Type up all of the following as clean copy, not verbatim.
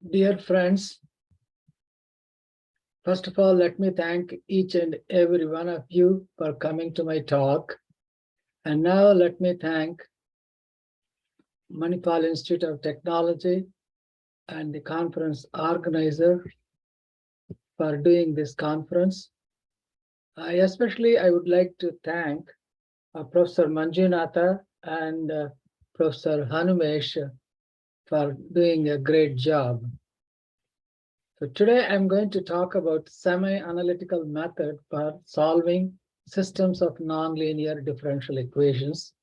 Dear friends, first of all, let me thank each and every one of you for coming to my talk. And now let me thank Manipal Institute of Technology and the conference organizer for doing this conference. Especially, I would like to thank Professor Manjunatha and Professor Hanumesh for doing a great job. So today I'm going to talk about semi-analytical method for solving systems of nonlinear differential equations.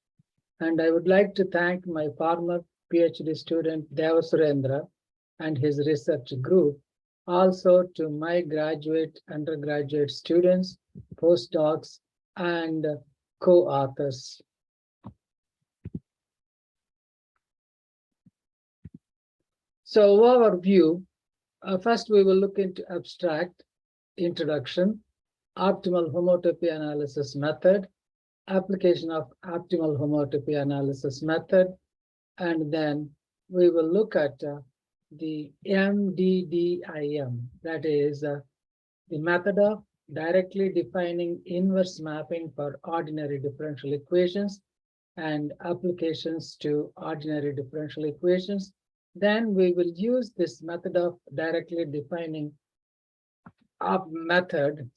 And I would like to thank my former PhD student Devasurendra and his research group, also to my graduate, undergraduate students, postdocs, and co-authors. So overview. First, we will look into abstract introduction, optimal homotopy analysis method, application of optimal homotopy analysis method, and then we will look at the MDDIM, that is the method of directly defining inverse mapping for ordinary differential equations and applications to ordinary differential equations. Then we will use this method of directly defining method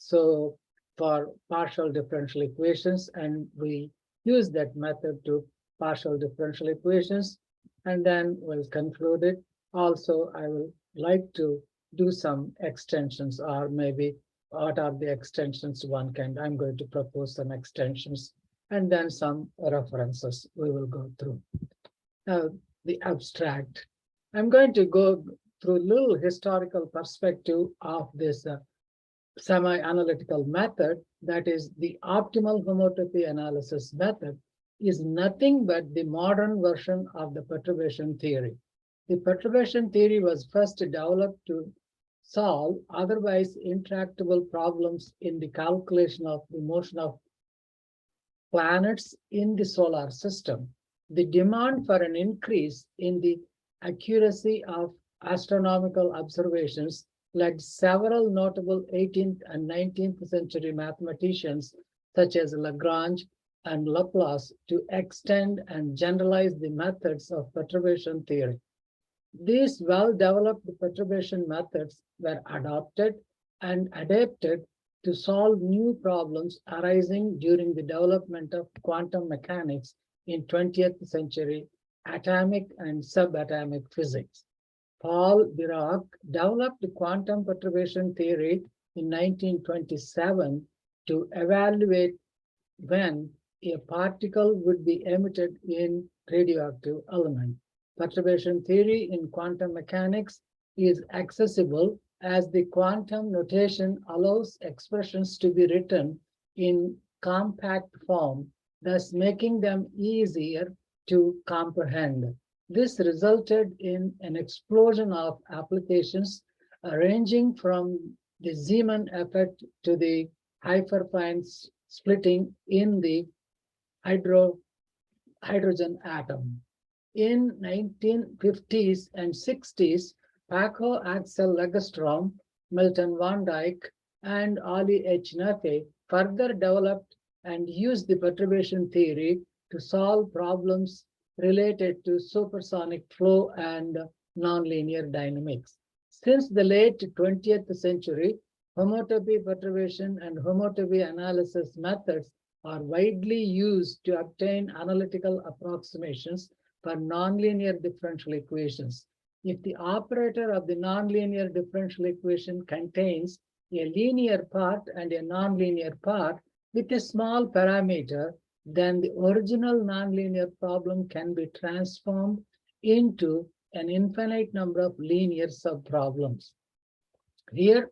for partial differential equations, and we use that method to partial differential equations, and then we'll conclude it. Also, I will like to do some extensions, or maybe what are the extensions one can. I'm going to propose some extensions and then some references we will go through. Now, the abstract. I'm going to go through a little historical perspective of this semi-analytical method, that is the optimal homotopy analysis method, is nothing but the modern version of the perturbation theory. The perturbation theory was first developed to solve otherwise intractable problems in the calculation of the motion of planets in the solar system. The demand for an increase in the accuracy of astronomical observations led several notable 18th and 19th century mathematicians, such as Lagrange and Laplace, to extend and generalize the methods of perturbation theory. These well-developed perturbation methods were adopted and adapted to solve new problems arising during the development of quantum mechanics in 20th century atomic and subatomic physics. Paul Dirac developed quantum perturbation theory in 1927 to evaluate when a particle would be emitted in radioactive element. Perturbation theory in quantum mechanics is accessible as the quantum notation allows expressions to be written in compact form, thus making them easier to comprehend. This resulted in an explosion of applications ranging from the Zeeman effect to the hyperfine splitting in the hydrogen atom. In 1950s and 60s, Paco Axel Lagerstrom, Milton Van Dyck, and Ali H. Nafe further developed and used the perturbation theory to solve problems related to supersonic flow and nonlinear dynamics. Since the late 20th century, homotopy perturbation and homotopy analysis methods are widely used to obtain analytical approximations for nonlinear differential equations. If the operator of the nonlinear differential equation contains a linear part and a nonlinear part with a small parameter, then the original nonlinear problem can be transformed into an infinite number of linear subproblems. Here,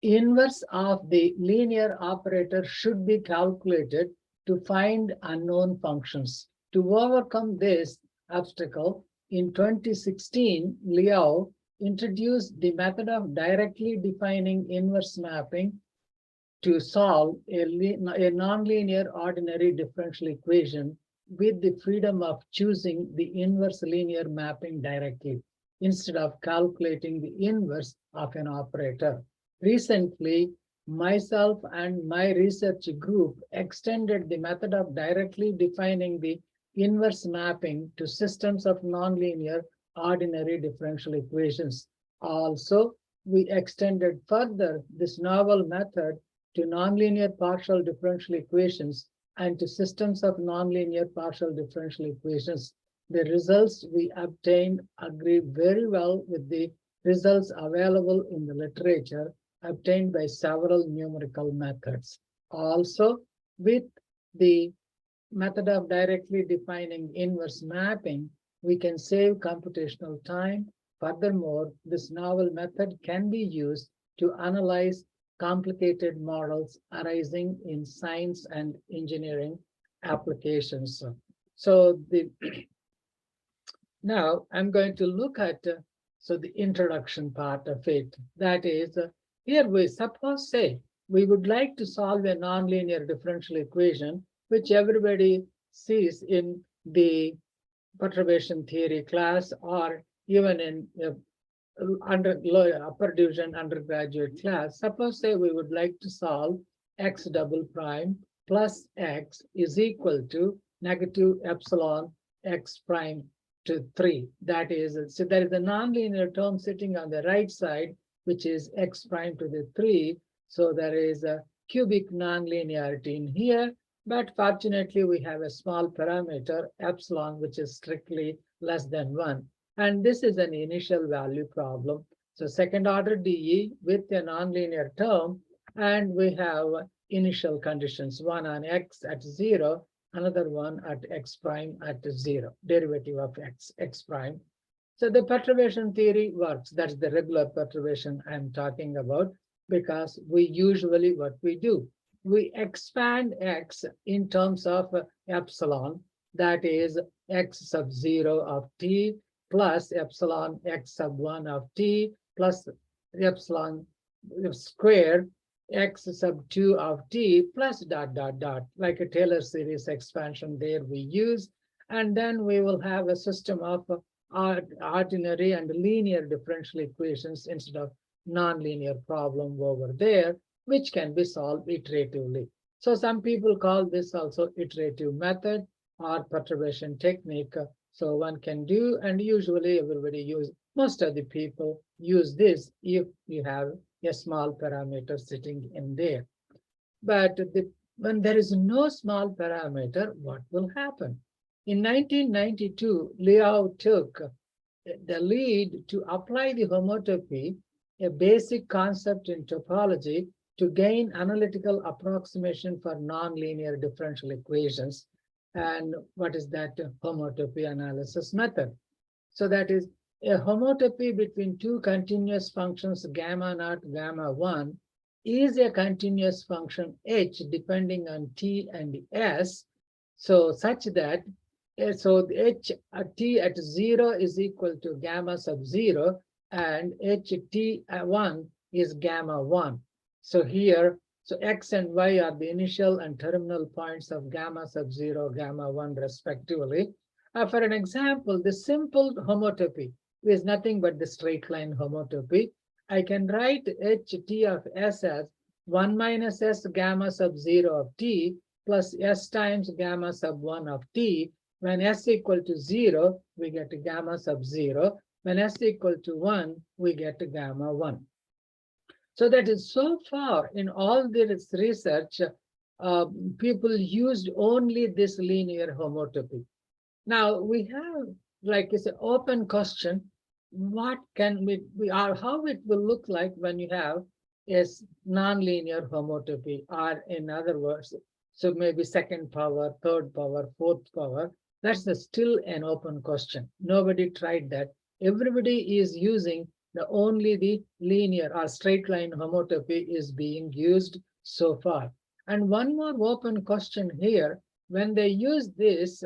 inverse of the linear operator should be calculated to find unknown functions. To overcome this obstacle, in 2016, Liao introduced the method of directly defining inverse mapping to solve a nonlinear ordinary differential equation with the freedom of choosing the inverse linear mapping directly. instead of calculating the inverse of an operator. Recently, myself and my research group extended the method of directly defining the inverse mapping to systems of nonlinear ordinary differential equations. Also, we extended further this novel method to nonlinear partial differential equations and to systems of nonlinear partial differential equations. The results we obtained agree very well with the results available in the literature obtained by several numerical methods. Also, with the method of directly defining inverse mapping, we can save computational time. Furthermore, this novel method can be used to analyze complicated models arising in science and engineering applications. So now I'm going to look at the introduction part of it. That is, here we suppose say we would like to solve a nonlinear differential equation, which everybody sees in the perturbation theory class or even in upper division undergraduate class. Suppose say we would like to solve x double prime plus x is equal to negative epsilon x prime to 3. That is, so there is a nonlinear term sitting on the right side, which is x prime to the 3. So there is a cubic nonlinearity in here. But fortunately, we have a small parameter, epsilon, which is strictly less than 1. And this is an initial value problem. So second order DE with a nonlinear term, and we have initial conditions, one on x at 0, another one at x prime at 0, derivative of x prime. So the perturbation theory works. That's the regular perturbation I'm talking about, because we usually what we do, we expand x in terms of epsilon, that is x sub 0 of t plus epsilon x sub 1 of t plus epsilon squared x sub 2 of t plus dot, dot, dot, like a Taylor series expansion there we use. And then we will have a system of ordinary and linear differential equations instead of nonlinear problem over there, which can be solved iteratively. So some people call this also iterative method or perturbation technique. So one can do, and usually everybody most of the people use this if you have a small parameter sitting in there. But when there is no small parameter, what will happen? In 1992, Liao took the lead to apply the homotopy, a basic concept in topology, to gain analytical approximation for nonlinear differential equations. And what is that homotopy analysis method? So that is a homotopy between two continuous functions, gamma naught, gamma 1, is a continuous function h depending on t and s. So such that, so the h at t at 0 is equal to gamma sub 0, and h t at 1 is gamma 1. So here, so x and y are the initial and terminal points of gamma sub 0, gamma 1 respectively. For an example, the simple homotopy is nothing but the straight line homotopy. I can write ht of s as 1 minus s gamma sub 0 of t plus s times gamma sub 1 of t. When s equal to 0, we get gamma sub 0. When s equal to 1, we get gamma 1. So that is so far in all this research, people used only this linear homotopy. Now we have, like it's an open question, what can we are, how it will look like when you have a nonlinear homotopy, or in other words, so maybe second power, third power, fourth power. That's still an open question. Nobody tried that. Everybody is using only the linear or straight line homotopy is being used so far. And one more open question here, when they use this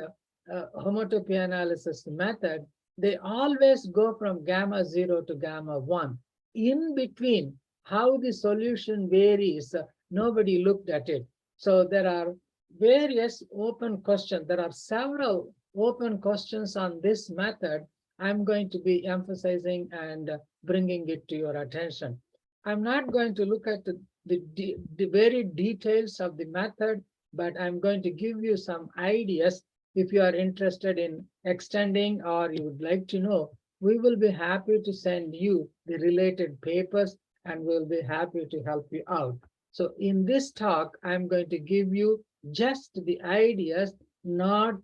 homotopy analysis method, they always go from gamma 0 to gamma 1. In between, how the solution varies, nobody looked at it. So there are various open questions. There are several open questions on this method, I'm going to be emphasizing and bringing it to your attention. I'm not going to look at the very details of the method, but I'm going to give you some ideas. If you are interested in extending or you would like to know, we will be happy to send you the related papers and we'll be happy to help you out. So in this talk, I'm going to give you just the ideas, not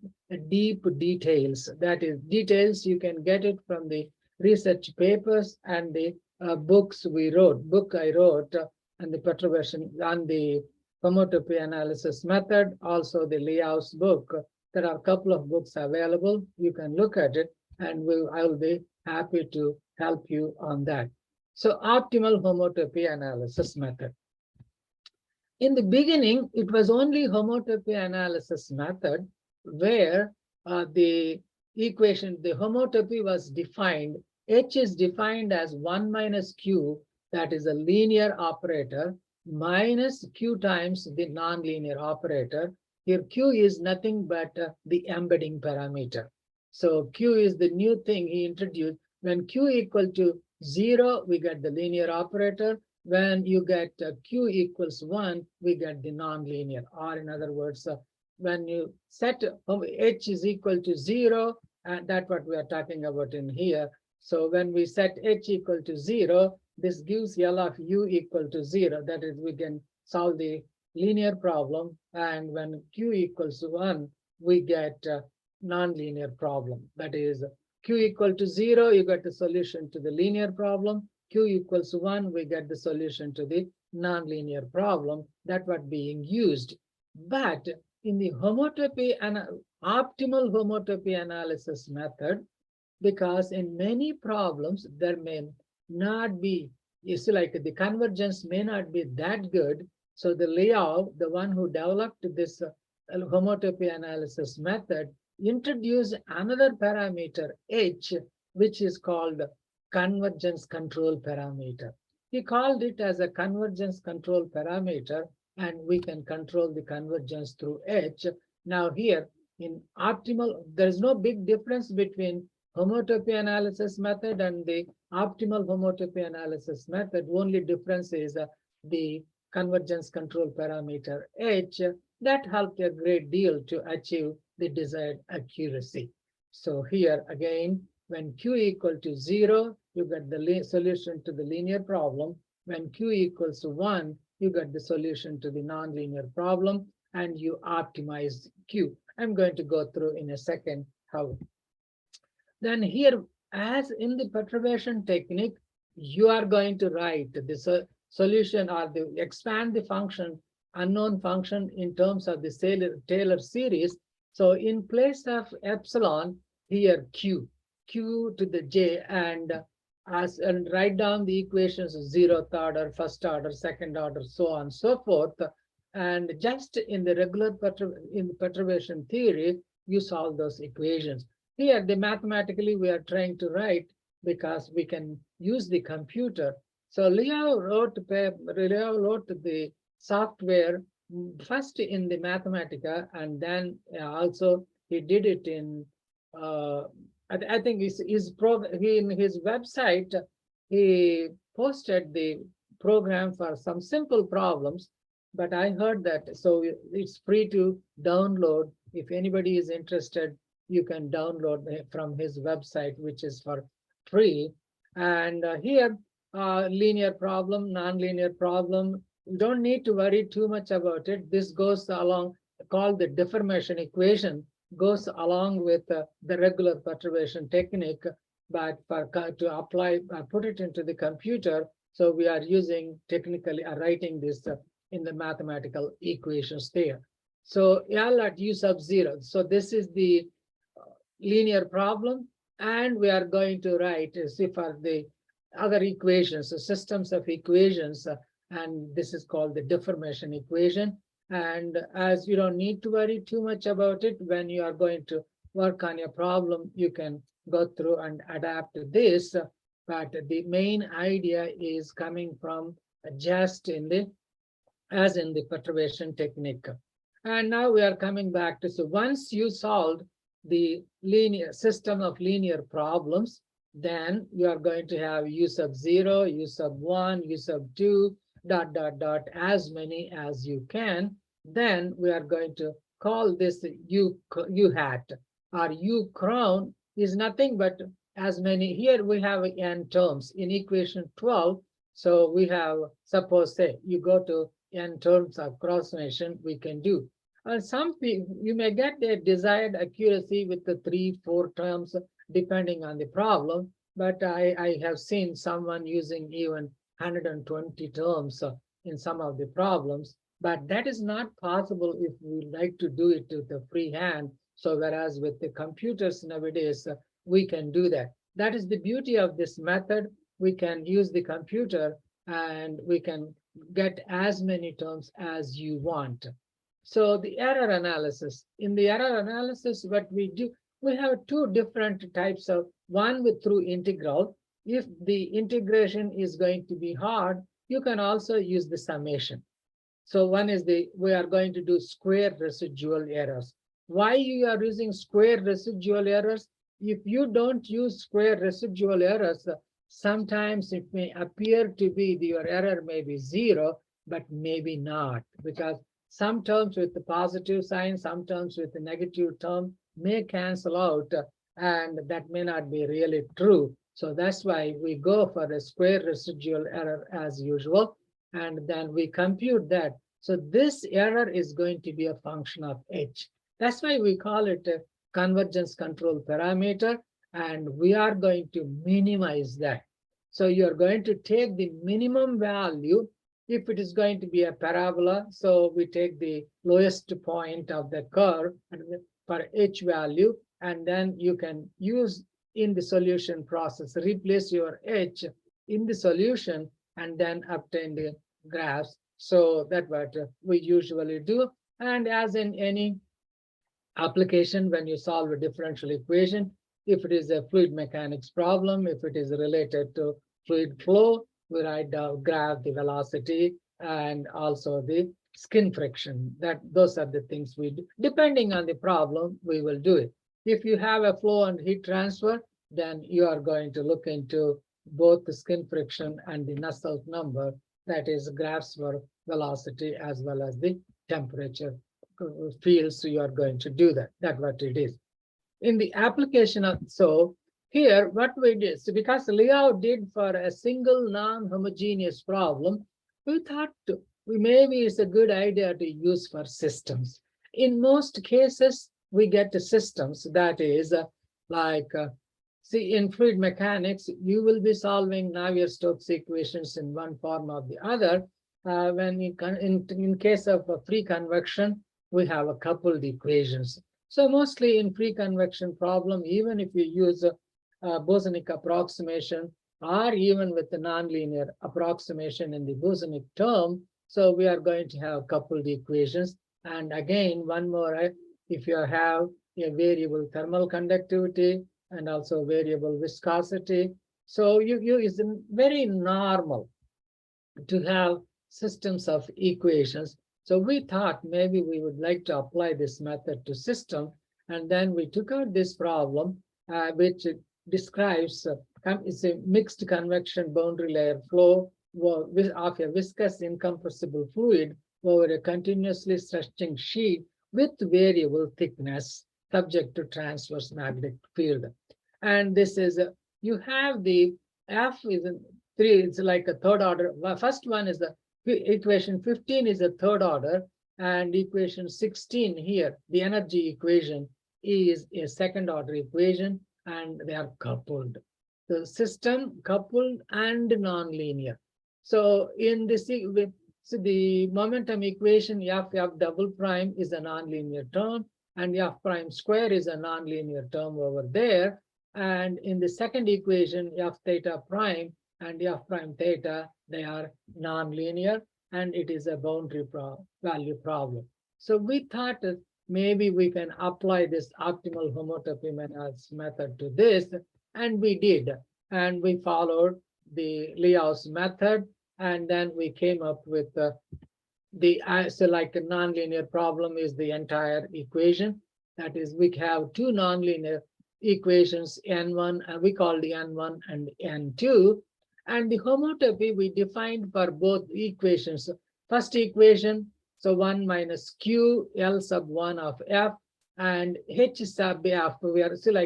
deep details. That is, details you can get it from the research papers and the books I wrote on the perturbation, on the homotopy analysis method, also the Liao's book. There are a couple of books available. You can look at it, and I will be happy to help you on that. So, optimal homotopy analysis method. In the beginning, it was only homotopy analysis method where the equation, the homotopy was defined. H is defined as 1 minus Q, that is a linear operator, minus Q times the nonlinear operator. Here, Q is nothing but the embedding parameter. So Q is the new thing he introduced. When Q equal to 0, we get the linear operator. When you get Q equals 1, we get the nonlinear. Or in other words, when you set H is equal to 0, and that's what we are talking about in here. So when we set H equal to 0, this gives L of U equal to 0. That is, we can solve the linear problem. And when Q equals 1, we get nonlinear problem. That is, Q equal to 0, you get the solution to the linear problem. Q equals 1, we get the solution to the nonlinear problem. That's what being used. But in the homotopy and optimal homotopy analysis method, because in many problems there may not be, it's like the convergence may not be that good. So the Liao, the one who developed this homotopy analysis method, introduced another parameter H, which is called convergence control parameter. He called it as a convergence control parameter, and we can control the convergence through H. Now here in optimal, there is no big difference between homotopy analysis method and the optimal homotopy analysis method. Only difference is the convergence control parameter H. That helped a great deal to achieve the desired accuracy. So here again, when Q equal to 0, you get the solution to the linear problem. When Q equals to 1, you get the solution to the nonlinear problem, and you optimize Q. I'm going to go through in a second how. Then here, as in the perturbation technique, you are going to write the solution or expand the function, unknown function in terms of the Taylor series. So in place of epsilon, here Q to the J, and write down the equations of 0th order, 1st order, 2nd order, so on and so forth. And just in the regular perturbation theory, you solve those equations. Here, mathematically, we are trying to write because we can use the computer. So Liao wrote the software first in the Mathematica, and then also he did it in I think in his website, he posted the program for some simple problems, but I heard that, so it's free to download. If anybody is interested, you can download from his website, which is for free. And here, linear problem, nonlinear problem, you don't need to worry too much about it. This goes along, called the deformation equation, goes along with the regular perturbation technique, but to apply, put it into the computer. So we are using technically writing this in the mathematical equations there. So L at U sub 0. So this is the linear problem, and we are going to write for the other equations, so systems of equations, and this is called the deformation equation. And as you don't need to worry too much about it, when you are going to work on your problem, you can go through and adapt to this. But the main idea is coming from just as in the perturbation technique. And now we are coming back to, so once you solved the linear system of linear problems, then you are going to have u sub 0, u sub 1, u sub 2, dot, dot, dot, as many as you can. Then we are going to call this u hat, or u crown is nothing but as many. Here we have n terms in equation 12. So we have, suppose, say, you go to n terms of approximation, we can do. And some people, you may get the desired accuracy with the 3-4 terms, depending on the problem. But I have seen someone using even 120 terms in some of the problems. But that is not possible if we like to do it with the free hand. So whereas with the computers nowadays, we can do that. That is the beauty of this method. We can use the computer and we can get as many terms as you want. So the error analysis. In the error analysis, what we do, we have two different types of, one with through integral. If the integration is going to be hard, you can also use the summation. So one is we are going to do square residual errors. Why you are using square residual errors? If you don't use square residual errors, sometimes it may appear to be your error may be 0, but maybe not, because some terms with the positive sign, some terms with the negative term may cancel out, and that may not be really true. So that's why we go for a square residual error as usual, and then we compute that. So this error is going to be a function of h. That's why we call it a convergence control parameter, and we are going to minimize that. So you're going to take the minimum value. If it is going to be a parabola, so we take the lowest point of the curve for h value, and then you can use in the solution process, replace your h in the solution, and then obtain the graphs. So that's what we usually do. And as in any application, when you solve a differential equation, if it is a fluid mechanics problem, if it is related to fluid flow, we write down graph, the velocity, and also the skin friction. Those are the things we do. Depending on the problem, we will do it. If you have a flow and heat transfer, then you are going to look into both the skin friction and the Nusselt number, that is graphs for velocity as well as the temperature fields. So you are going to do that. That's what it is. In the application of, so here what we did, so because Liao did for a single non-homogeneous problem, we thought maybe it's a good idea to use for systems. In most cases, we get the systems, that is see, in fluid mechanics, you will be solving Navier-Stokes equations in one form or the other. When you in case of a free convection, we have a coupled equations. So mostly in free convection problem, even if you use a bosonic approximation, or even with the nonlinear approximation in the bosonic term, so we are going to have coupled equations. And again, one more, if you have a variable thermal conductivity and also variable viscosity, so it's very normal to have systems of equations. So we thought maybe we would like to apply this method to system. And then we took out this problem, which describes it's a mixed convection boundary layer flow of a viscous incompressible fluid over a continuously stretching sheet with variable thickness subject to transverse magnetic field. And this is, you have the F is 3, it's like a third order. First one is the equation 15 is a third order, and equation 16 here, the energy equation, is a second order equation, and they are coupled. The system coupled and nonlinear. So in this, so the momentum equation, F double prime is a nonlinear term, and F prime square is a nonlinear term over there. And in the second equation, F theta prime and F prime theta, they are nonlinear, and it is a boundary value problem. So we thought that maybe we can apply this optimal homotopy method to this, and we did. And we followed the Liao's method, and then we came up with so like a nonlinear problem is the entire equation. That is, we have two nonlinear equations, N1, and we call the N1 and N2. And the homotopy we defined for both equations. First equation, so 1 minus Q L sub 1 of F and H sub F. We are still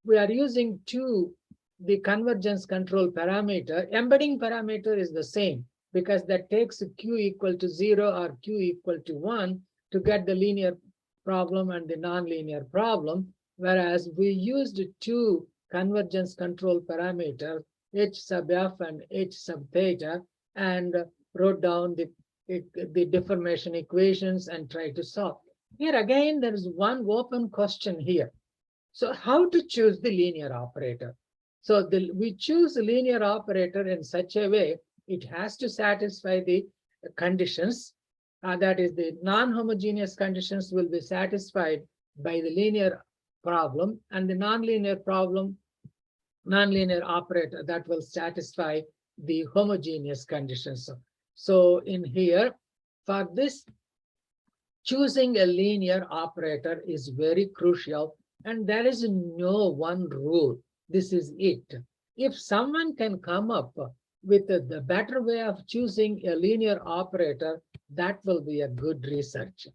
we are using the convergence control parameter. Embedding parameter is the same because that takes Q equal to 0 or Q equal to 1 to get the linear problem and the nonlinear problem, whereas we used two convergence control parameters, H sub F and H sub theta, and wrote down the deformation equations and tried to solve. Here again, there is one open question here. So how to choose the linear operator? So we choose the linear operator in such a way, it has to satisfy the conditions. That is, the non-homogeneous conditions will be satisfied by the linear problem, and the nonlinear operator that will satisfy the homogeneous conditions. So in here, for this, choosing a linear operator is very crucial, and there is no one rule. This is it. If someone can come up with the better way of choosing a linear operator, that will be a good research.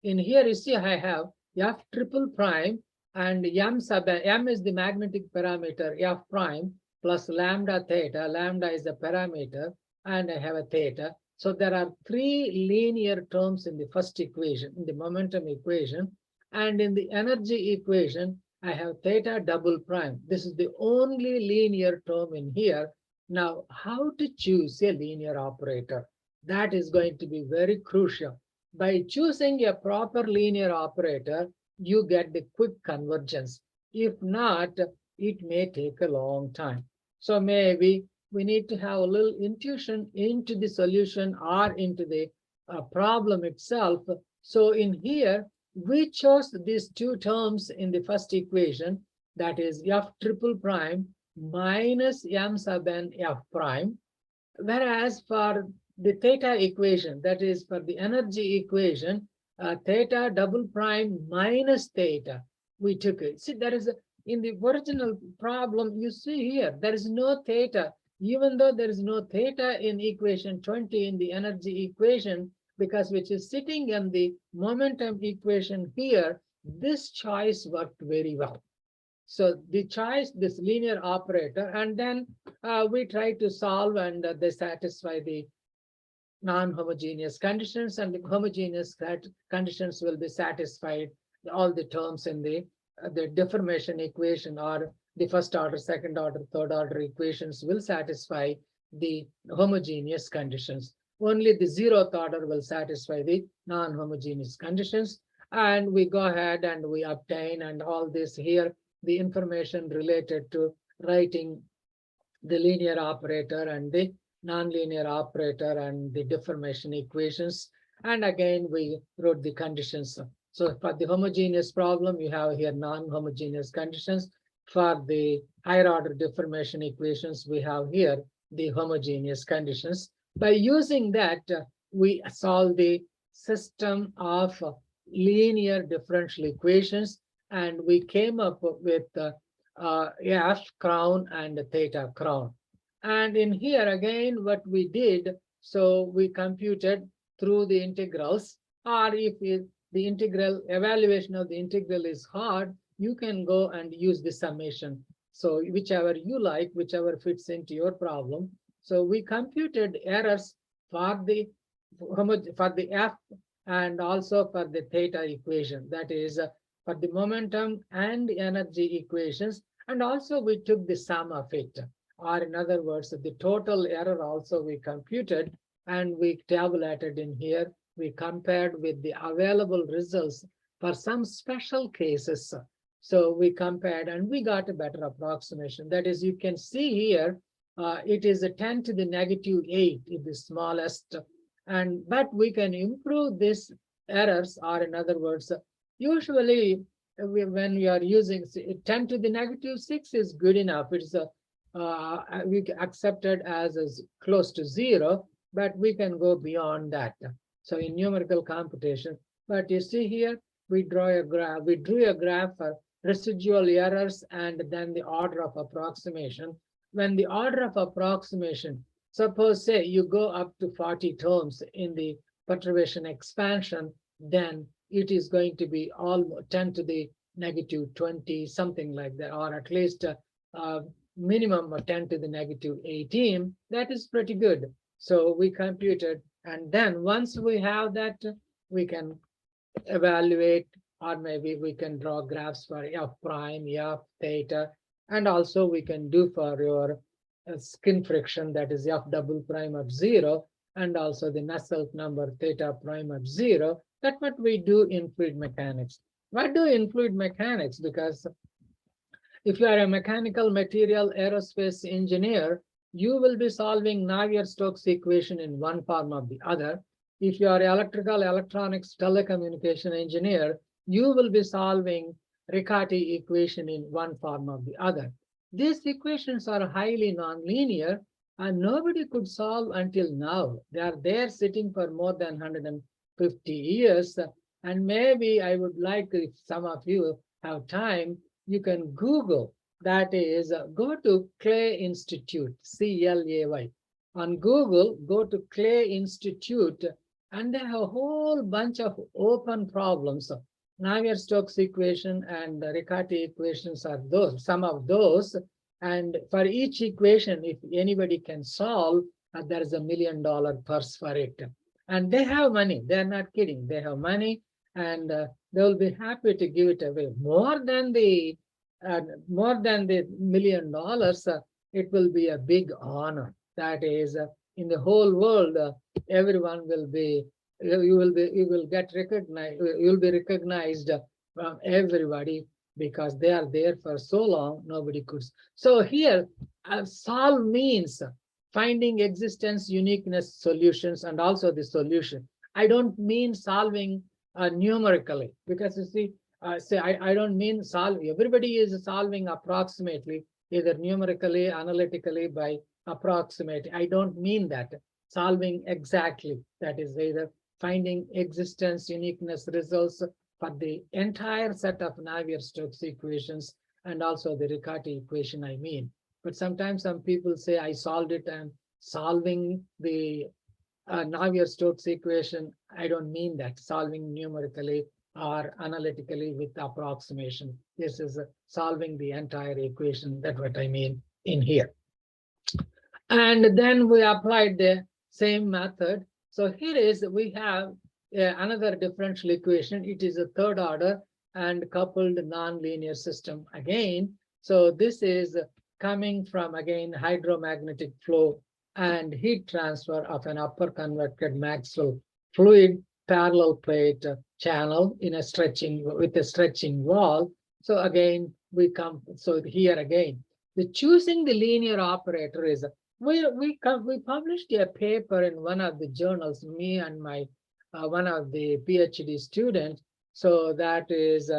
In here, you see, I have F triple prime and M sub M is the magnetic parameter F prime plus lambda theta. Lambda is a parameter, and I have a theta. So there are three linear terms in the first equation, in the momentum equation, and in the energy equation, I have theta double prime. This is the only linear term in here. Now, how to choose a linear operator? That is going to be very crucial. By choosing a proper linear operator, you get the quick convergence. If not, it may take a long time. So maybe we need to have a little intuition into the solution or into the problem itself. So in here, we chose these two terms in the first equation, that is F triple prime minus M sub n F prime. Whereas for the theta equation, that is for the energy equation, theta double prime minus theta, we took it. See, there is in the original problem, you see here, there is no theta, even though there is no theta in equation 20 in the energy equation, because which is sitting in the momentum equation here, this choice worked very well. So the choice, this linear operator, and then we try to solve, and they satisfy the non-homogeneous conditions, and the homogeneous conditions will be satisfied. All the terms in the deformation equation or the first order, second order, third order equations will satisfy the homogeneous conditions. Only the zeroth order will satisfy the non-homogeneous conditions. And we go ahead and we obtain, and all this here, the information related to writing the linear operator and the nonlinear operator and the deformation equations. And again, we wrote the conditions. So for the homogeneous problem, you have here non-homogeneous conditions. For the higher order deformation equations, we have here the homogeneous conditions. By using that, we solve the system of linear differential equations, and we came up with F crown and theta crown. And in here again, what we did, so we computed through the integrals, or if the integral evaluation of the integral is hard, you can go and use the summation. So whichever you like, whichever fits into your problem. So we computed errors for the F and also for the theta equation, that is for the momentum and energy equations, and also we took the sum of it, or in other words, the total error also we computed, and we tabulated in here. We compared with the available results for some special cases. So we compared and we got a better approximation. That is, you can see here, it is a 10 to the negative 8 is the smallest, but we can improve these errors, or in other words, usually when we are using 10 to the negative 6 is good enough. It's we accepted as close to 0, but we can go beyond that. So in numerical computation, but you see here, we drew a graph for residual errors and then the order of approximation. When the order of approximation, suppose say you go up to 40 terms in the perturbation expansion, then it is going to be almost 10 to the negative 20, something like that, or at least minimum of 10 to the negative 18. That is pretty good. So we computed, and then once we have that, we can evaluate, or maybe we can draw graphs for f prime, f theta, and also we can do for your skin friction, that is f double prime of 0, and also the Nusselt number theta prime of 0. That's what we do in fluid mechanics. Why do in fluid mechanics? Because if you are a mechanical material aerospace engineer, you will be solving Navier-Stokes equation in one form or the other. If you are electrical, electronics, telecommunication engineer, you will be solving Riccati equation in one form or the other. These equations are highly nonlinear, and nobody could solve until now. They are there sitting for more than 150 years. And maybe I would like, if some of you have time, you can Google, that is, go to Clay Institute, CLAY. On Google, go to Clay Institute, and they have a whole bunch of open problems. Navier-Stokes equation and Riccati equations are those, some of those. And for each equation, if anybody can solve, there is $1 million purse for it. And they have money. They're not kidding. They have money, and they will be happy to give it away. More than the $1 million, it will be a big honor. That is, in the whole world, everyone will be, you will get recognized. You will be recognized from everybody, because they are there for so long, nobody could. So here, solve means finding existence, uniqueness, solutions, and also the solution. I don't mean solving numerically, because you see, I don't mean solving. Everybody is solving approximately, either numerically, analytically, by approximating. I don't mean that. Solving exactly, that is either finding existence, uniqueness, results for the entire set of Navier-Stokes equations, and also the Riccati equation, I mean. But sometimes some people say, I solved it, and solving the Navier-Stokes equation. I don't mean that, solving numerically or analytically with approximation. This is solving the entire equation. That's what I mean in here. And then we applied the same method. So here is, we have another differential equation. It is a third order and coupled nonlinear system again. So this is coming from, again, hydromagnetic flow and heat transfer of an upper convected Maxwell fluid parallel plate channel in a stretching, with a stretching wall. So again, we come, so here again, the choosing the linear operator is, we published a paper in one of the journals, me and my one of the PhD students. So that is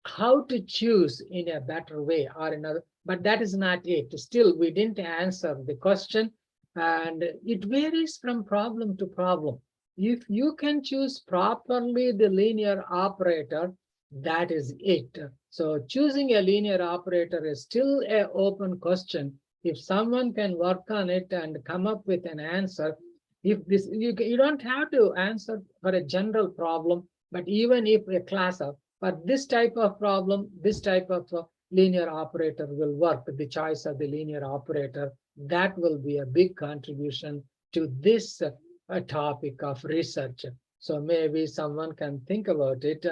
how to choose in a better way or another, but that is not it. Still, we didn't answer the question, and it varies from problem to problem. If you can choose properly the linear operator, that is it. So choosing a linear operator is still an open question. If someone can work on it and come up with an answer, if this, you don't have to answer for a general problem, but even if a class of, for this type of problem, this type of linear operator will work. The choice of the linear operator, that will be a big contribution to this topic of research. So maybe someone can think about it.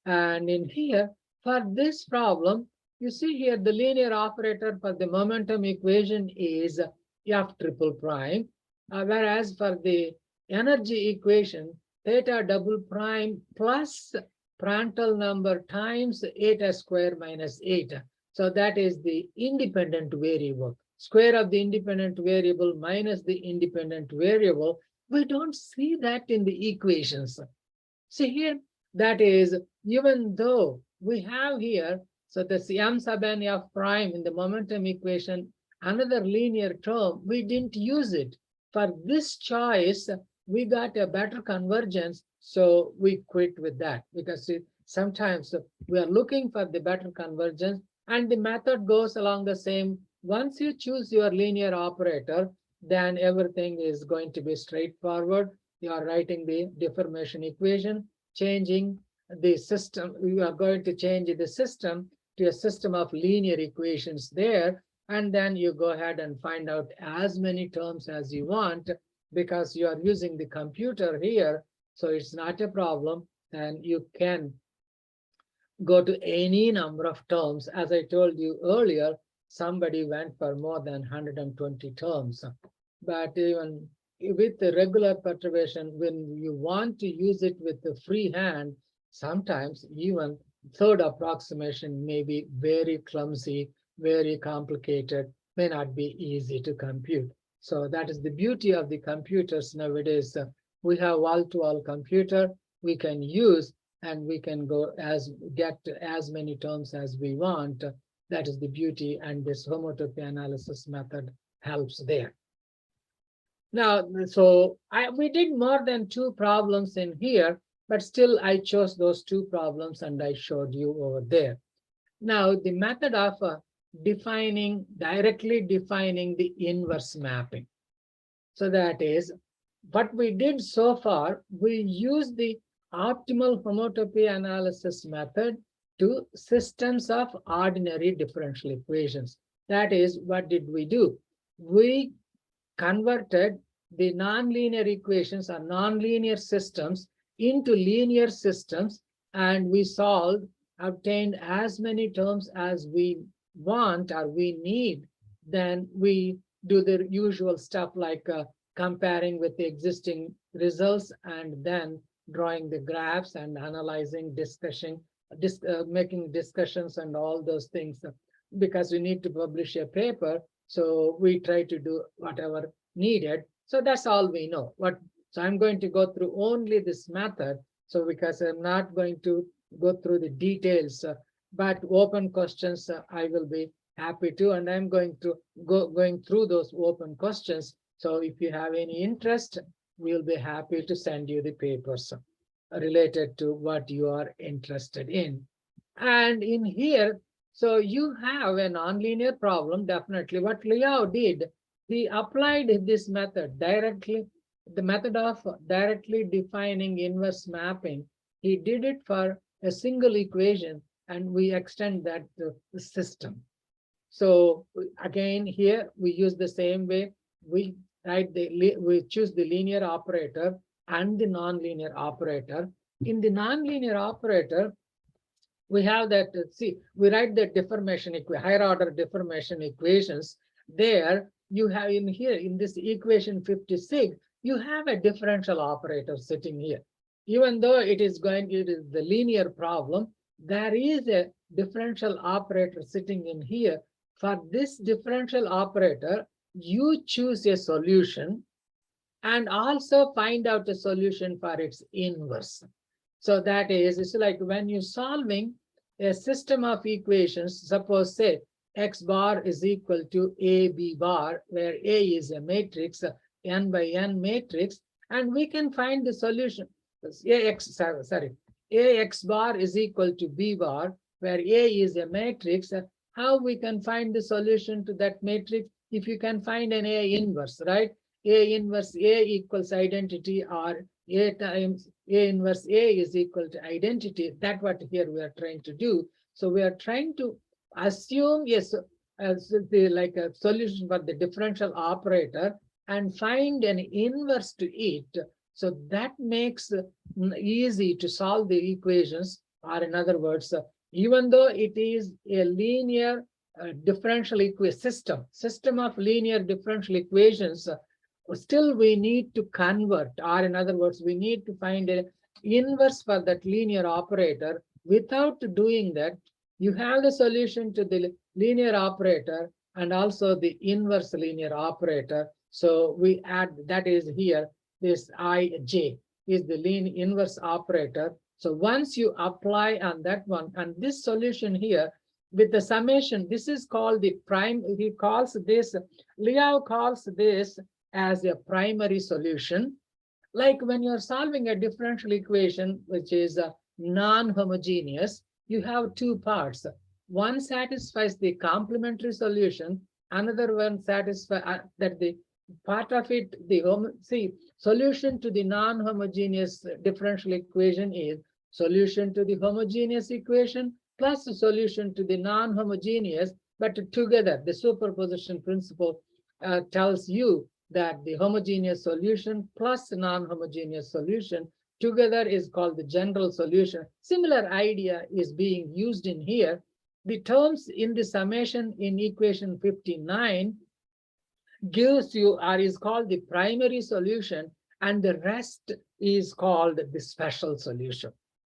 And in here, for this problem, you see here the linear operator for the momentum equation is F triple prime, whereas for the energy equation, theta double prime plus Prandtl number times eta square minus eta. So that is the independent variable. Square of the independent variable minus the independent variable. We don't see that in the equations. See here, that is, even though we have here, so the m sub n f prime in the momentum equation, another linear term, we didn't use it. For this choice, we got a better convergence, so we quit with that, because sometimes we are looking for the better convergence, and the method goes along the same. Once you choose your linear operator, then everything is going to be straightforward. You are writing the deformation equation, changing the system. You are going to change the system to a system of linear equations there, and then you go ahead and find out as many terms as you want, because you are using the computer here, so it's not a problem, and you can go to any number of terms. As I told you earlier, somebody went for more than 120 terms. But even with the regular perturbation, when you want to use it with the free hand, sometimes even third approximation may be very clumsy, very complicated, may not be easy to compute. So that is the beauty of the computers nowadays. We have wall-to-wall computer we can use, and we can get as many terms as we want. That is the beauty, and this homotopy analysis method helps there. Now, so we did more than 2 problems in here, but still I chose those 2 problems and I showed you over there. Now, the method of directly defining the inverse mapping. So that is what we did so far. We used the optimal homotopy analysis method to systems of ordinary differential equations. That is, what did we do? We converted the nonlinear equations or nonlinear systems into linear systems, and we obtained as many terms as we want or we need. Then we do the usual stuff like comparing with the existing results, and then drawing the graphs and analyzing, making discussions and all those things, because we need to publish a paper. So we try to do whatever needed. So that's all we know. So I'm going to go through only this method. So because I'm not going to go through the details, but open questions I will be happy to, and I'm going to going through those open questions. So if you have any interest, we'll be happy to send you the papers related to what you are interested in. And in here, so you have a nonlinear problem. Definitely what Liao did, he applied this method directly, the method of directly defining inverse mapping. He did it for a single equation, and we extend that to the system. So again, here we use the same way. We choose the linear operator and the nonlinear operator. In the nonlinear operator, we have that, we write the higher order deformation equations. There you have in here, in this equation 56, you have a differential operator sitting here. Even though it is the linear problem, there is a differential operator sitting in here. For this differential operator, you choose a solution and also find out a solution for its inverse. So that is, it's like when you're solving a system of equations, suppose say x bar is equal to AB bar, where A is a matrix, n by n matrix, and we can find the solution. Ax bar is equal to B bar, where A is a matrix. How we can find the solution to that matrix? If you can find an A inverse, right? A inverse A equals identity, or A times A inverse A is equal to identity. That's what here we are trying to do. So we are trying to assume like a solution for the differential operator and find an inverse to it. So that makes easy to solve the equations, or in other words, even though it is a linear differential system of linear differential equations, still we need to convert, or in other words, we need to find an inverse for that linear operator. Without doing that, you have the solution to the linear operator and also the inverse linear operator. So we add, that is here, this IJ is the inverse operator. So once you apply on that one, and this solution here with the summation, this is called the Liao calls this as a primary solution. Like when you're solving a differential equation, which is non-homogeneous, you have two parts. One satisfies the complementary solution, another one satisfies that the part of it, solution to the non-homogeneous differential equation is solution to the homogeneous equation plus the solution to the non-homogeneous, but together the superposition principle tells you that the homogeneous solution plus non-homogeneous solution together is called the general solution. Similar idea is being used in here. The terms in the summation in equation 59 gives you or is called the primary solution, and the rest is called the special solution.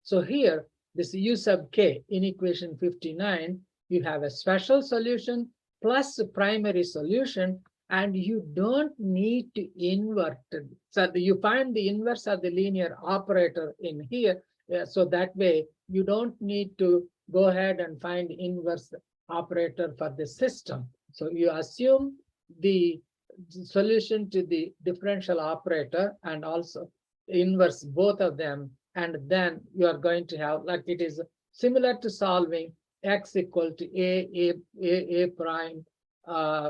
So here, this U sub k in equation 59, you have a special solution plus a primary solution, and you don't need to invert it. So you find the inverse of the linear operator in here. So that way, you don't need to go ahead and find inverse operator for the system. So you assume the solution to the differential operator and also inverse both of them, and then you are going to have, like, it is similar to solving x equal to a prime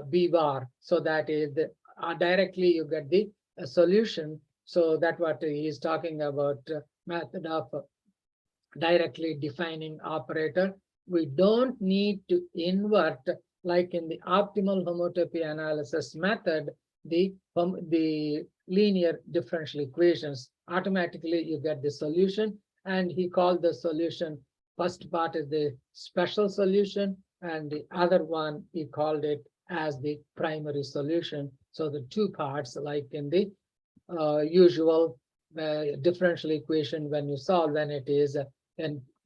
b bar. So that is the, directly you get the solution. So that what he is talking about, method of directly defining operator. We don't need to invert, like in the optimal homotopy analysis method, the linear differential equations. Automatically you get the solution, and he called the solution, first part is the special solution, and the other one he called it as the primary solution. So the two parts, like in the usual differential equation when you solve, when it is a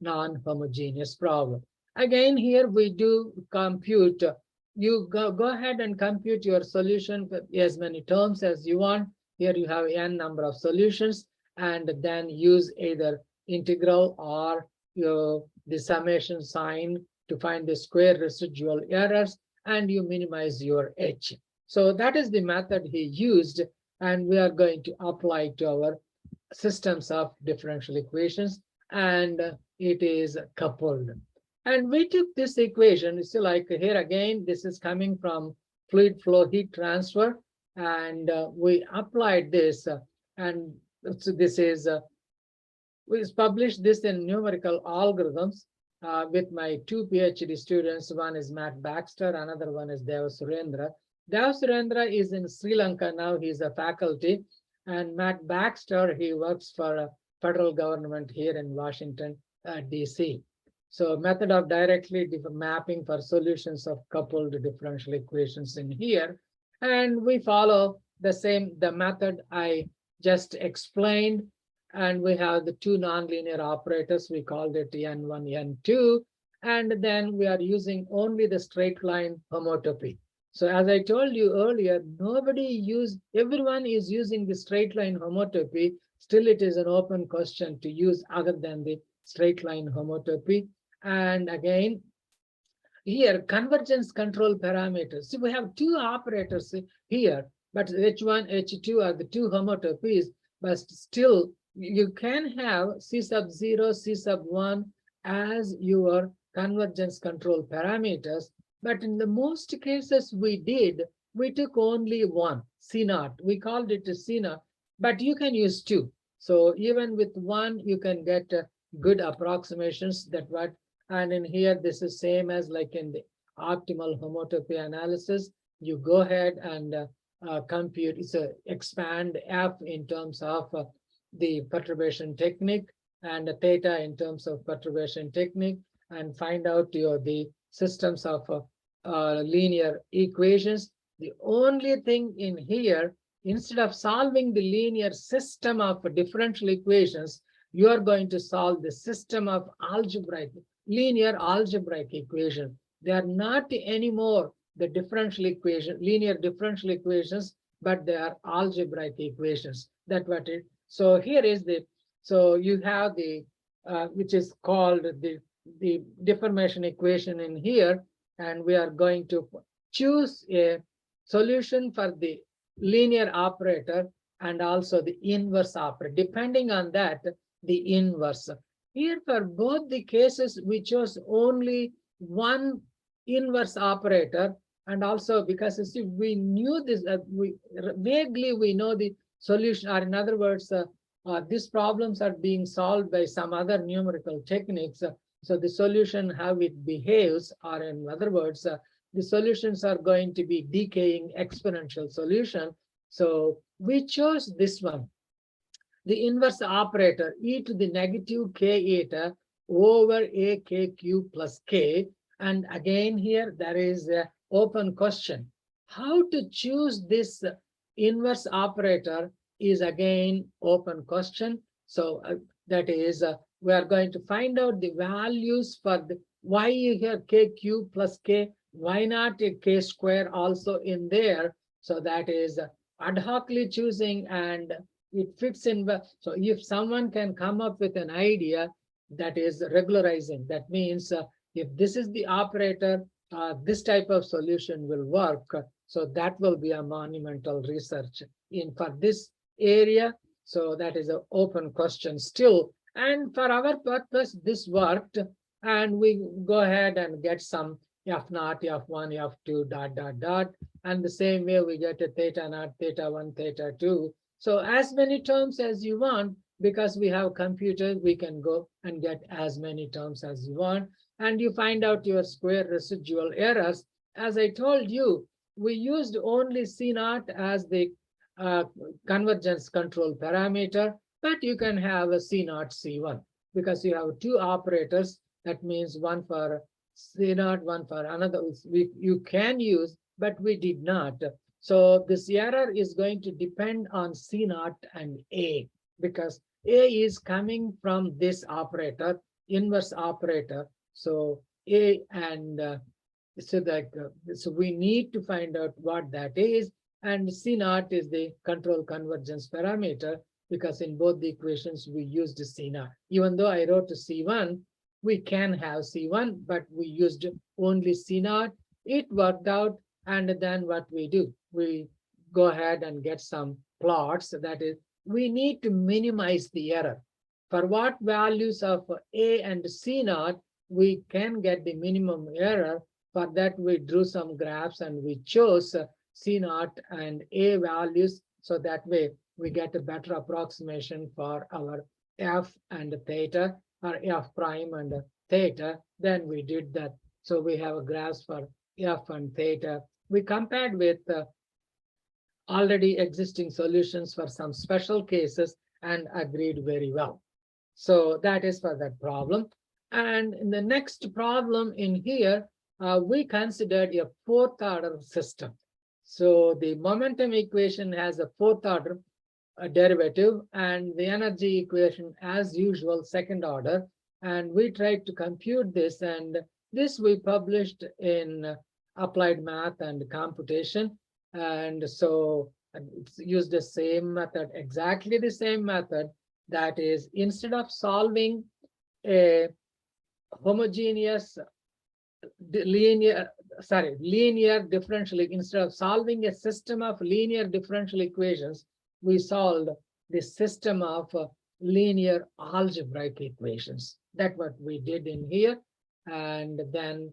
non-homogeneous problem. Again, here we do compute. You go ahead and compute your solution with as many terms as you want. Here you have n number of solutions, and then use either integral or the summation sign to find the square residual errors, and you minimize your h. So that is the method he used, and we are going to apply to our systems of differential equations, and it is coupled. And we took this equation, you see, like here again, this is coming from fluid flow heat transfer, and we applied this, and so this is, we published this in numerical algorithms with my two PhD students. One is Matt Baxter, another one is Dev Surendra. Dev Surendra is in Sri Lanka now, he's a faculty, and Matt Baxter, he works for federal government here in Washington, DC. So method of directly mapping for solutions of coupled differential equations in here. And we follow the method I just explained. And we have the two nonlinear operators. We called it N1, N2. And then we are using only the straight line homotopy. So as I told you earlier, everyone is using the straight line homotopy. Still, it is an open question to use other than the straight line homotopy. And again, here, convergence control parameters. So we have two operators here, but H1, H2 are the two homotopies, but still you can have C sub 0, C sub 1 as your convergence control parameters. But in the most cases we took only one, C naught. We called it a C naught, but you can use two. So even with one, you can get good approximations that what. And in here, this is same as like in the optimal homotopy analysis. You go ahead and compute, so expand F in terms of the perturbation technique, and theta in terms of perturbation technique, and find out the systems of linear equations. The only thing in here, instead of solving the linear system of differential equations, you are going to solve the system of linear algebraic equation. They are not anymore the linear differential equations, but they are algebraic equations. That's what it. So here is so you have the which is called the deformation equation in here, and we are going to choose a solution for the linear operator and also the inverse operator. Depending on that, the inverse. Here for both the cases, we chose only one inverse operator, and also because you see, we knew this, vaguely we know the solution, or in other words, these problems are being solved by some other numerical techniques. So the solution, how it behaves, or in other words, the solutions are going to be decaying exponential solution. So we chose this one, the inverse operator, e to the negative k eta over a k cube plus k. And again, here there is an open question. How to choose this inverse operator is again open question. So that is, we are going to find out the values for the why here k cube plus k, why not a k square also in there. So that is ad hocly choosing, and it fits in. So if someone can come up with an idea that is regularizing, that means if this is the operator, this type of solution will work. So that will be a monumental research in for this area. So that is an open question still. And for our purpose, this worked. And we go ahead and get some F naught, F1, F2, dot, dot, dot. And the same way we get a theta naught, theta 1, theta 2. So as many terms as you want, because we have computers, we can go and get as many terms as you want. And you find out your square residual errors. As I told you, we used only C naught as the convergence control parameter, but you can have a C naught, C1, because you have two operators. That means one for C naught, one for another. You can use, but we did not. So this error is going to depend on C naught and A, because A is coming from this operator, inverse operator. So A and so we need to find out what that is. And C naught is the control convergence parameter, because in both the equations we used C naught. Even though I wrote C1, we can have C1, but we used only C naught. It worked out. And then what we do, we go ahead and get some plots. That is, we need to minimize the error. For what values of A and C naught, we can get the minimum error. For that, we drew some graphs and we chose C naught and A values. So that way, we get a better approximation for our F and theta, or F prime and theta. Then we did that. So we have a graphs for F and theta. We compared with already existing solutions for some special cases and agreed very well. So that is for that problem. And in the next problem in here, we considered a fourth order system. So the momentum equation has a fourth order derivative, and the energy equation, as usual, second order. And we tried to compute this, and this we published in Applied Math and Computation. And so it's used the same method, exactly the same method. That is, instead of solving a homogeneous linear differential, instead of solving a system of linear differential equations, we solved the system of linear algebraic equations. That's what we did in here. And then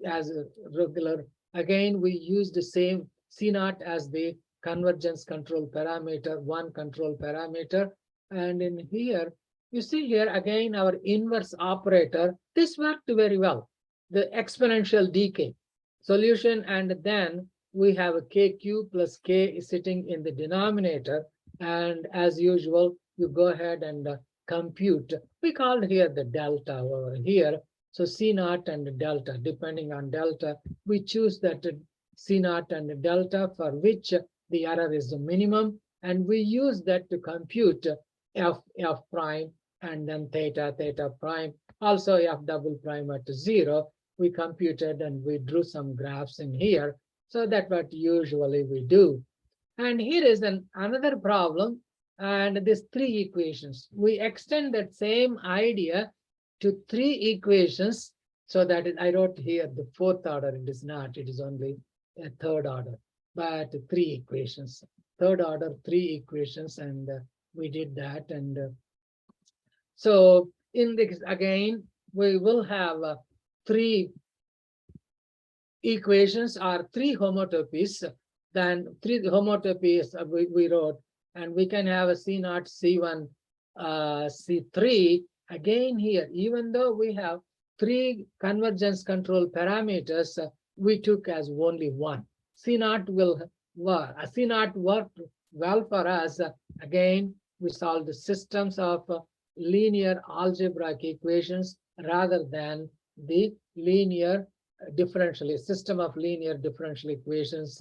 as a regular, again, we used the same C naught as the convergence control parameter, one control parameter. And in here, you see here again, our inverse operator, this worked very well. The exponential decay solution, and then we have a k cube plus k sitting in the denominator. And as usual, you go ahead and compute. We called here the delta over here. So C naught and delta, depending on delta, we choose that C naught and delta for which the error is the minimum. And we use that to compute F prime and then theta prime, also F double prime at 0. We computed and we drew some graphs in here. So that's what usually we do. And here is another problem, and these three equations. We extend that same idea to three equations, so that I wrote here the fourth order. It is not, it is only a third order, but three equations, third order, three equations, and we did that. And so in this, again, we will have three equations or three homotopies. Then three homotopies we wrote, and we can have a C0, C1, C3. Again here, even though we have three convergence control parameters, we took as only one. C0 will work. C0 worked well for us. Again, we solved the systems of linear algebraic equations rather than the linear system of linear differential equations,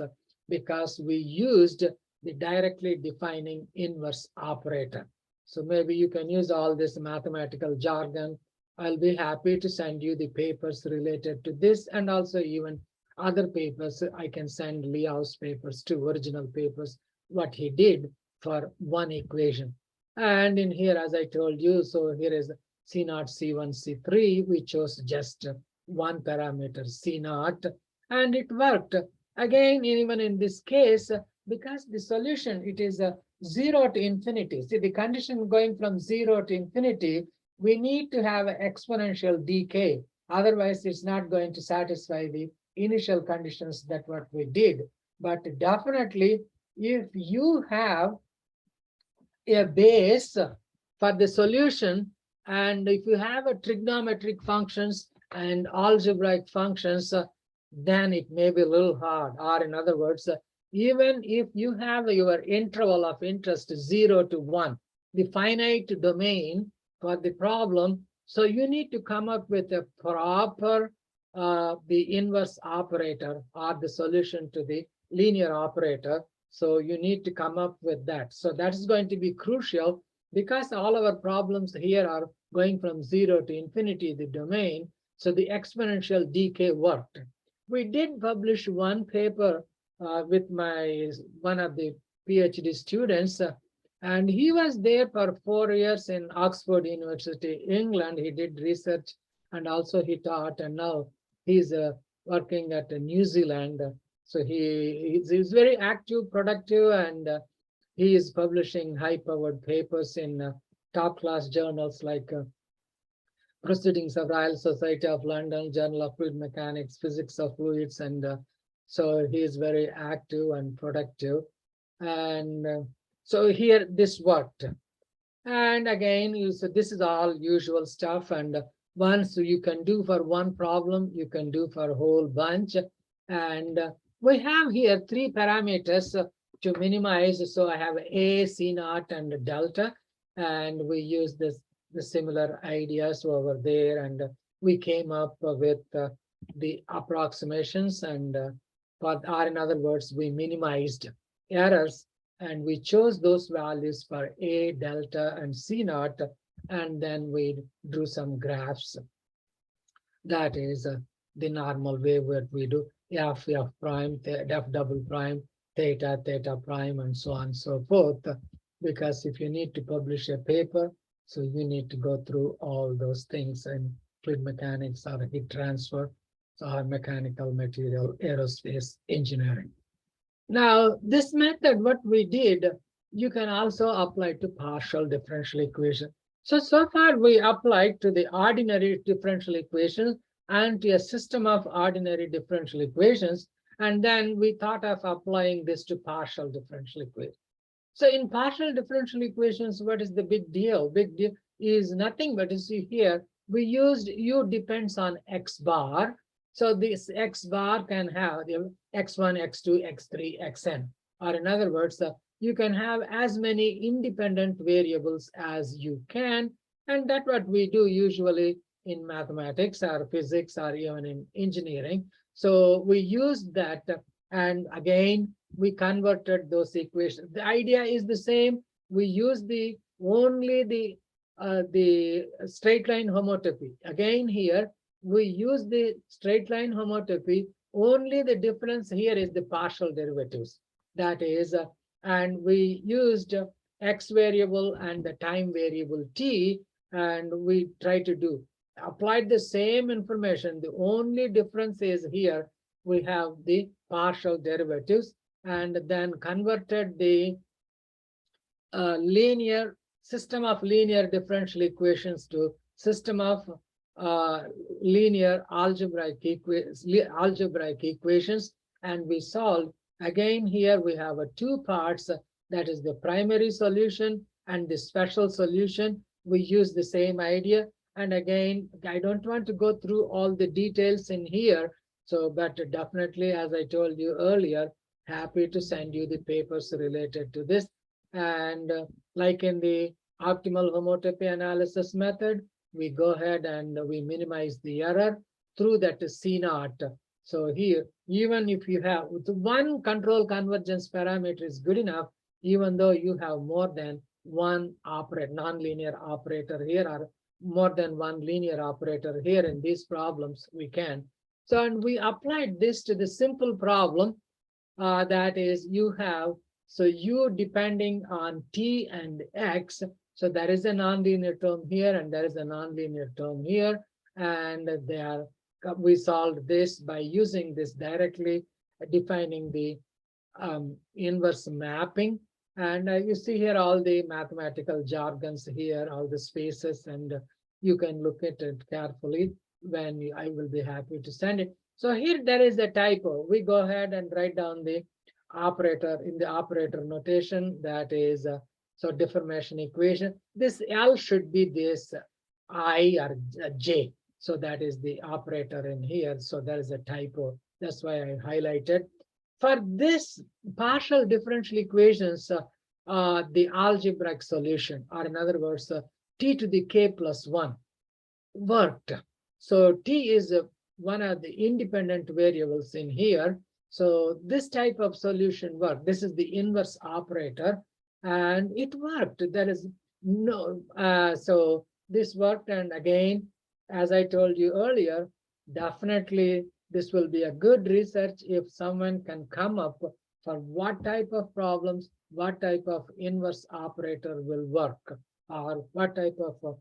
because we used the directly defining inverse operator. So maybe you can use all this mathematical jargon. I'll be happy to send you the papers related to this, and also even other papers. I can send Liao's papers too, original papers, what he did for one equation. And in here, as I told you, so here is C0, C1, C3. We chose just one parameter, C0, and it worked. Again, even in this case, because the solution, it is 0 to infinity. See, the condition going from 0 to infinity, we need to have exponential decay. Otherwise, it's not going to satisfy the initial conditions that what we did. But definitely, if you have a base for the solution, and if you have a trigonometric functions and algebraic functions, then it may be a little hard. Or in other words, even if you have your interval of interest 0 to 1, the finite domain for the problem, so you need to come up with a proper the inverse operator or the solution to the linear operator. So you need to come up with that. So that is going to be crucial, because all our problems here are going from 0 to infinity, the domain. So the exponential decay worked. We did publish one paper with one of the PhD students, and he was there for 4 years in Oxford University, England. He did research and also he taught, and now he's working at New Zealand. So he's very active, productive, and he is publishing high-powered papers in top-class journals like Proceedings of Royal Society of London, Journal of Fluid Mechanics, Physics of Fluids, and so he is very active and productive. And so here this worked. And again, so this is all usual stuff. And once you can do for one problem, you can do for a whole bunch. And we have here three parameters to minimize. So I have A, C0, and delta. And we use the similar ideas over there. And we came up with the approximations, and or in other words, we minimized errors. And we chose those values for A, delta, and C0. And then we drew some graphs. That is the normal way where we do F prime, F double prime, theta, theta prime, and so on and so forth. Because if you need to publish a paper, so you need to go through all those things in fluid mechanics or heat transfer or mechanical material, aerospace engineering. Now, this method, what we did, you can also apply to partial differential equation. So far we applied to the ordinary differential equations and to a system of ordinary differential equations. And then we thought of applying this to partial differential equations. So in partial differential equations, what is the big deal? Big deal is nothing but, you see here, we used U depends on X bar. So this X bar can have the X1, X2, X3, Xn. Or in other words, you can have as many independent variables as you can. And that's what we do usually in mathematics or physics or even in engineering. So we use that. And again, we converted those equations. The idea is the same. We use only the straight line homotopy. Again, here we use the straight line homotopy. Only the difference here is the partial derivatives. That is, and we used X variable and the time variable T, and we try to applied the same information. The only difference is here we have the partial derivatives, and then converted the linear system of linear differential equations to system of linear algebraic equations, and we solve. Again, here we have two parts, that is the primary solution and the special solution. We use the same idea. And again, I don't want to go through all the details in here. So, but definitely, as I told you earlier, happy to send you the papers related to this. And like in the optimal homotopy analysis method, we go ahead and we minimize the error through that C0. So here, even if you have one control convergence parameter is good enough, even though you have more than one nonlinear operator here, or more than one linear operator here in these problems, we can. So, and we applied this to the simple problem that is you have, so you depending on t and x, so there is a nonlinear term here and there is a nonlinear term here, and we solved this by using this directly defining the inverse mapping. And you see here all the mathematical jargons here, all the spaces, and you can look at it carefully when I will be happy to send it. So here there is a typo. We go ahead and write down the operator in the operator notation, that is so deformation equation. This L should be this I or J. So that is the operator in here. So there is a typo. That's why I highlighted. For this partial differential equations, the algebraic solution, or in other words, t to the k plus 1 worked. So t is one of the independent variables in here. So this type of solution worked. This is the inverse operator, and it worked. There is no, so this worked. And again, as I told you earlier, definitely this will be a good research if someone can come up for what type of problems, what type of inverse operator will work, or what type of,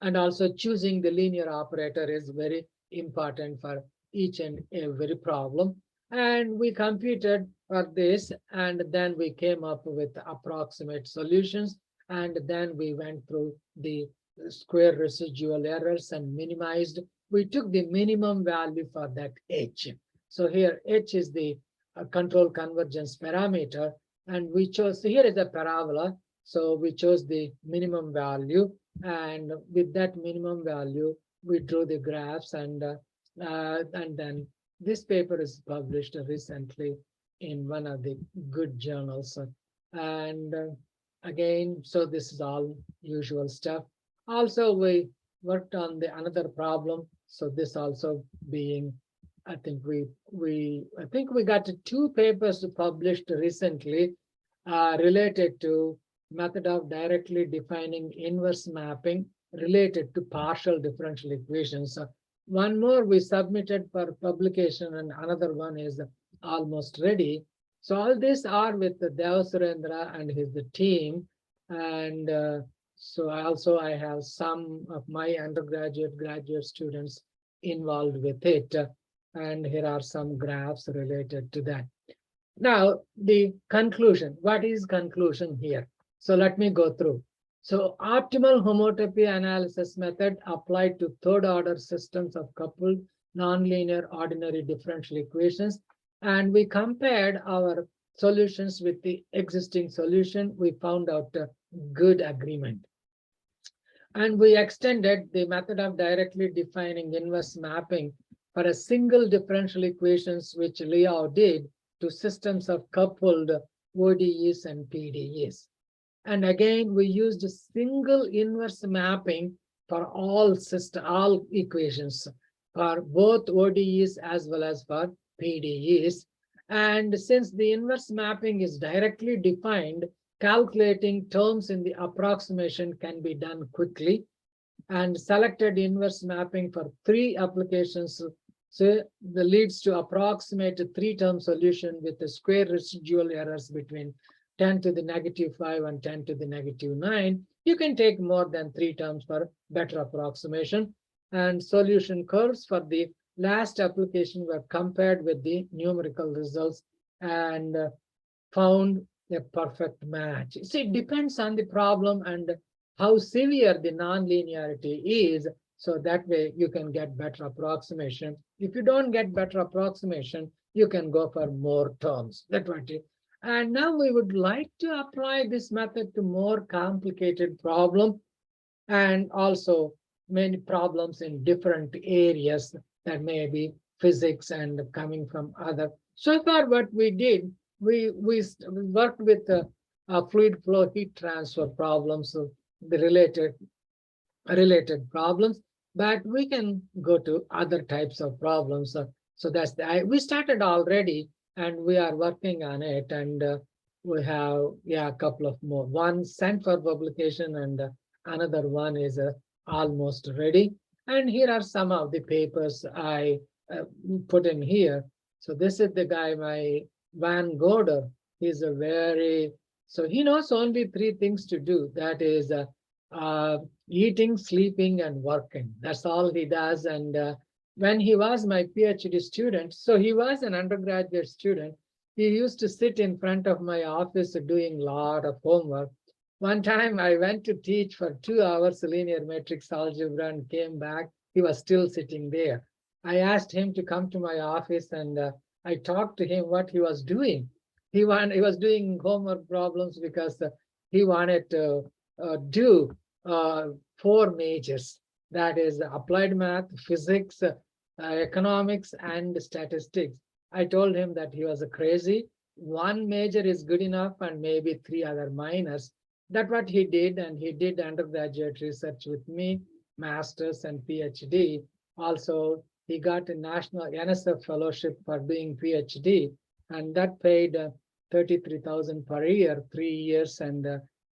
and also choosing the linear operator is very important for each and every problem. And we computed for this, and then we came up with approximate solutions, and then we went through the square residual errors and minimized. We took the minimum value for that h. So here h is the control convergence parameter, and we chose, so here is a parabola, so we chose the minimum value, and with that minimum value we drew the graphs, and then this paper is published recently in one of the good journals. And again, so this is all usual stuff. Also, we worked on the another problem. So this also being, I think we got 2 papers published recently related to method of directly defining inverse mapping related to partial differential equations. One more we submitted for publication, and another one is almost ready. So all these are with the Devasurendra and his team, and so I have some of my undergraduate, graduate students involved with it, and here are some graphs related to that. Now, the conclusion. What is conclusion here? So let me go through. So optimal homotopy analysis method applied to third order systems of coupled nonlinear ordinary differential equations. And we compared our solutions with the existing solution. We found out a good agreement. And we extended the method of directly defining inverse mapping for a single differential equations, which Liao did, to systems of coupled ODEs and PDEs. And again, we used a single inverse mapping for all equations, for both ODEs as well as for PDEs. And since the inverse mapping is directly defined, calculating terms in the approximation can be done quickly, and selected inverse mapping for 3 applications. So that leads to approximate 3-term solution with the square residual errors between 10 to the -5 and 10 to the -9. You can take more than 3 terms for better approximation. And solution curves for the last application were compared with the numerical results and found a perfect match. See, it depends on the problem and how severe the nonlinearity is, so that way you can get better approximation. If you don't get better approximation, you can go for more terms. That's what it. And now we would like to apply this method to more complicated problem, and also many problems in different areas that may be physics and coming from other. So far, what we did, we worked with fluid flow heat transfer problems, so the related problems, but we can go to other types of problems. So that's we started already, and we are working on it, and we have a couple of more. One sent for publication, and another one is almost ready. And here are some of the papers I put in here. So this is the guy, my Van Goder. He's a so he knows only three things to do. That is eating, sleeping, and working. That's all he does. And when he was my PhD student, so he was an undergraduate student, he used to sit in front of my office doing a lot of homework. One time I went to teach for 2 hours linear matrix algebra and came back. He was still sitting there. I asked him to come to my office, and I talked to him what he was doing. He was doing homework problems because he wanted to do 4 majors. That is applied math, physics, economics, and statistics. I told him that he was crazy. 1 major is good enough, and maybe 3 other minors. That's what he did, and he did undergraduate research with me, master's and PhD. Also, he got a national NSF fellowship for doing PhD, and that paid $33,000 per year, 3 years, and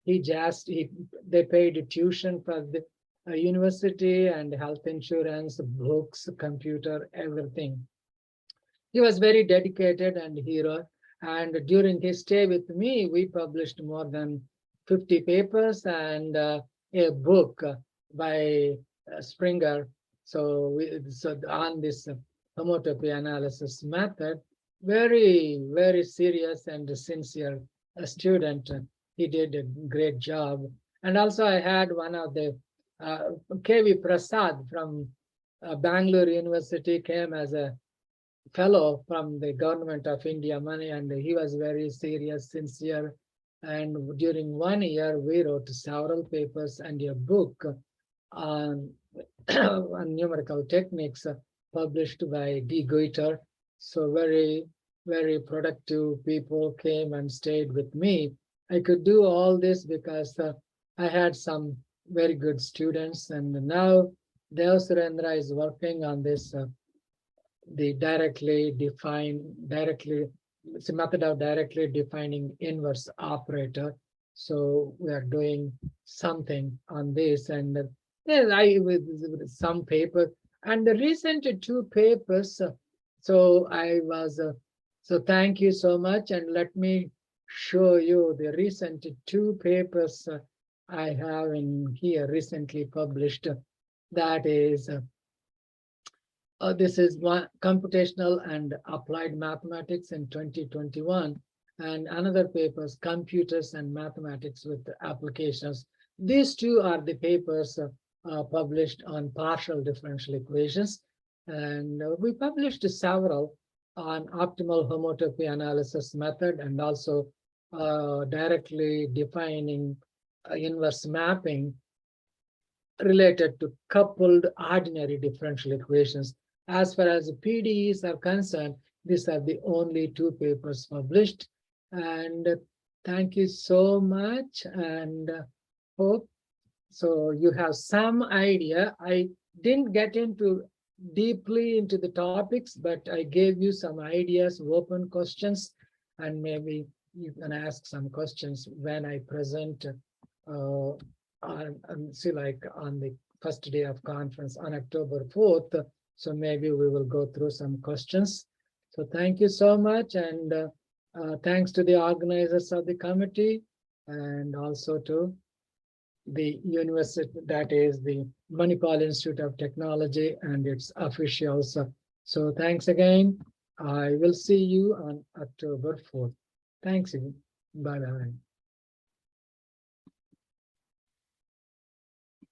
they paid tuition for the university and health insurance, books, computer, everything. He was very dedicated and hero. And during his stay with me, we published more than 50 papers and a book by Springer. So on this homotopy analysis method, very, very serious and sincere student. He did a great job. And also I had one of the K.V. Prasad from Bangalore University came as a fellow from the government of India money, and he was very serious, sincere. And during 1 year, we wrote several papers and a book on, on numerical techniques published by D. Goiter. So very, very productive people came and stayed with me. I could do all this because I had some very good students, and now Dev Surendra is working on this it's a method of directly defining inverse operator. So we are doing something on this, and with some paper, and the recent 2 papers. So thank you so much, and let me show you the recent 2 papers I have in here recently published. That is this is one computational and applied mathematics in 2021, and another paper is computers and mathematics with applications. These 2 are the papers published on partial differential equations, and we published several on optimal homotopy analysis method, and also directly defining inverse mapping related to coupled ordinary differential equations. As far as PDEs are concerned, these are the only 2 papers published. And thank you so much, and hope so you have some idea. I didn't get deeply into the topics, but I gave you some ideas, open questions, and maybe you can ask some questions when I present like on the first day of conference on October 4th. So maybe we will go through some questions. So thank you so much, and thanks to the organizers of the committee, and also to the university, that is the Manipal Institute of Technology and its officials. So thanks again. I will see you on October 4th. Thanks. Bye-bye.